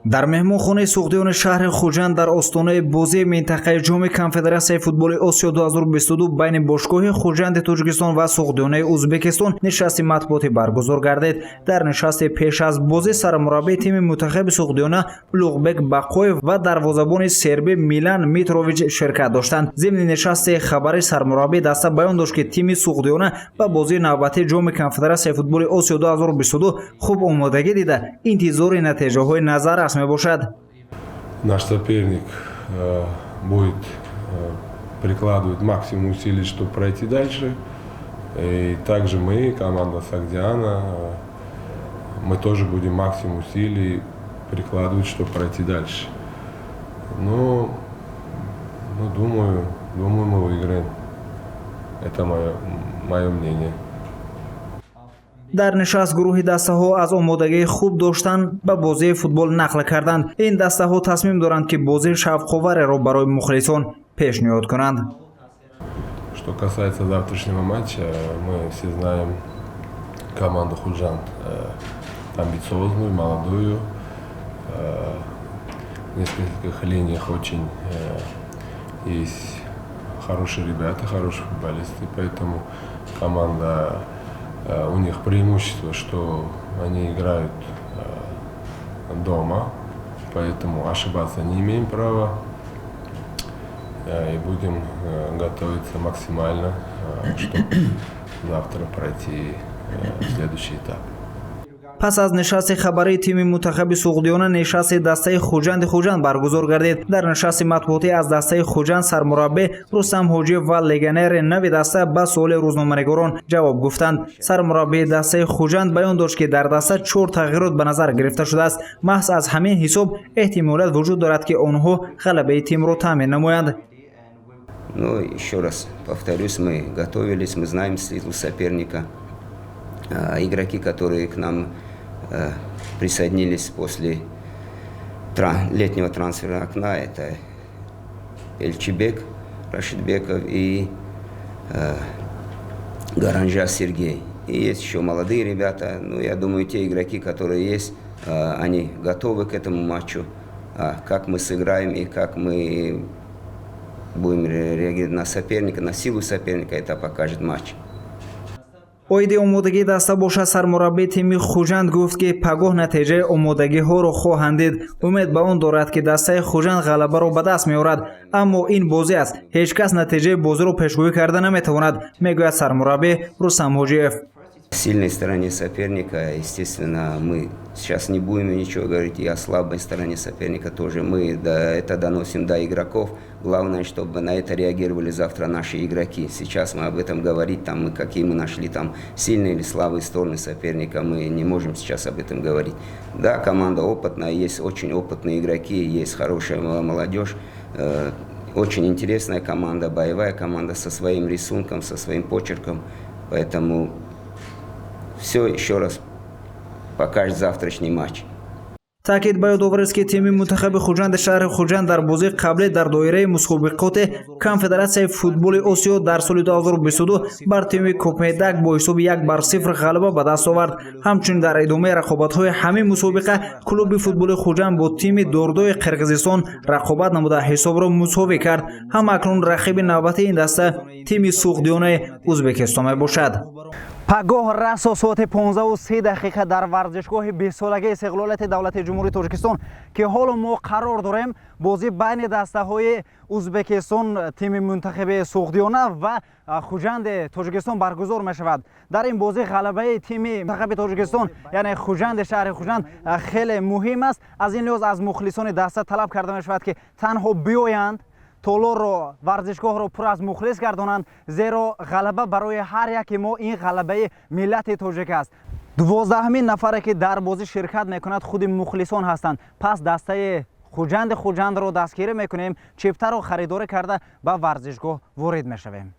дар меҳмонхонаи суғдиёни шаҳри Хуҷанд дар остонаи бозии минтақаи ҷоми Конфедератсияи футболи Осиё 2022 байни бошгоҳи Хуҷанди Тоҷикистон ва суғдиёнаи Узбекистон нишасти матбуотӣ баргузор гардид. Дар нишасти пеш аз бозӣ сармураббии тими мунтахаби суғдиёна Улуғбек Бақоев ва дарвозабони сербӣ Милан Митрович ширкат доштанд. Зимни нишасти хабари сармураббии даста баён дошт ки тими суғдиёна ба бозии навбатии ҷоми Конфедератсияи футболи Осиё 2022 хуб омодагӣ дида интизори натиҷаҳои назаррас мебошад. Наш соперник будет прикладывать максимум усилий, чтобы пройти дальше. И также мы, команда Согдиана, мы тоже будем максимум усилий прикладывать, чтобы пройти дальше. Но думаю, мы выиграем. Это мое мнение. дар нишаст гурӯҳи дастаҳо аз омодагии хуб доштан ба бозии футбол нақл карданд. Ин дастаҳо тасмим доранд ки бозии шавқовареро барои мухлисон пешниҳод кунанд. Что касается завтрашнего матча, мы все знаем команду Худжанд, амбициозную, молодую, в нескольких линиях очень есть хорошие ребята, хорошие футболисты, поэтому команда, у них преимущество, что они играют дома, поэтому ошибаться не имеем права и будем готовиться максимально, чтобы завтра пройти следующий этап. пас аз нишасти хабарии тими мунтахаби суғдиёна нишасти дастаи Хуҷанди Хуҷанд баргузор гардид. дар нишасти матбуотӣ аз дастаи Хуҷанд сармураббӣ Рустам Ҳоҷиев ва легионери нави даста ба суоли рӯзноманигорон ҷавоб гуфтанд. Сармураббии дастаи Хуҷанд баён дошт ки дар даста 4 тағйирот ба назар гирифта шудааст. маҳз аз ҳамин ҳисоб эҳтимолият вуҷуд дорад ки онҳо ғалабаи тимро таъмин намоянд. Ну, еще раз повторюсь, мы готовились, мы знаем силу соперника. Игроки, которые к нам присоединились после летнего трансферного окна, это Эльчибек Рашидбеков и Гаранжа Сергей. И есть еще молодые ребята, но я думаю, те игроки, которые есть, они готовы к этому матчу. Как мы сыграем и как мы будем реагировать на соперника, на силу соперника, это покажет матч. оиди омодагии даста бошад, сармураббии тими Хуҷанд гуфт ки пагоҳ натиҷаи омодагиҳоро хоҳанд дид. умед ба он дорад ки дастаи Хуҷанд ғалабаро ба даст меорад. аммо ин бозӣ аст, ҳеҷ кас натиҷаи бозиро пешгӯӣ карда наметавонад, мегӯяд сармураббӣ Рустам Ҳоҷиев. В сильной стороне соперника, естественно, мы сейчас не будем ничего говорить, и о слабой стороне соперника тоже. Мы это доносим до игроков. Главное, чтобы на это реагировали завтра наши игроки. Сейчас мы об этом говорить, какие мы нашли там сильные или слабые стороны соперника, мы не можем сейчас об этом говорить. Да, команда опытная, есть очень опытные игроки, есть хорошая молодежь. Очень интересная команда, боевая команда со своим рисунком, со своим почерком. Поэтому все еще раз покажет завтрашний матч. таъкид ба ёдовар аст ки тими мунтахаби Хуҷанди шаҳри Хуҷанд дар бозии қаблӣ дар доираи мусобиқоти Конфедератсияи футболи Осиё дар соли 2022 бар тими Копенгаген бо ҳисоби 1-0 ғалаба ба даст овард. ҳамчунин дар идомаи рақобатҳои ҳамин мусобиқа клуби футболи Хуҷанд бо тими Дордои Қирғизистон рақобат намуда ҳисобро мусовӣ кард. ҳамакнун рақиби навбатии ин даста тими суғдиёнаи Узбекистон мебошад. пагоҳ расо соати 15:30 дар варзишгоҳи 20-солагаи Истиқлолияти Давлати Ҷумҳурии Тоҷикистон ки ҳоло мо қарор дорем бозӣ байни дастаҳои Узбекистон, тими мунтахаби суғдиёна ва Хуҷанди Тоҷикистон баргузор мешавад. дар ин бозӣ ғалабаи тими мунтахаби Тоҷикистон, яъне Хуҷанди шаҳри Хуҷанд хеле муҳим аст. аз ин лиҳоз аз мухлисони даста талаб карда мешавад ки танҳо биёянд, толорро, варзишгоҳро пур аз мухлис гардонанд, зеро ғалаба барои ҳар яки мо ин ғалабаи миллати тоҷик аст. 12-ҳамин нафаре ки дар бозӣ ширкат мекунад худи мухлисон ҳастанд. пас дастаи Хуҷандро дастгирӣ мекунем, чиптаро харидорӣ карда ба варзишгоҳ ворид мешавем.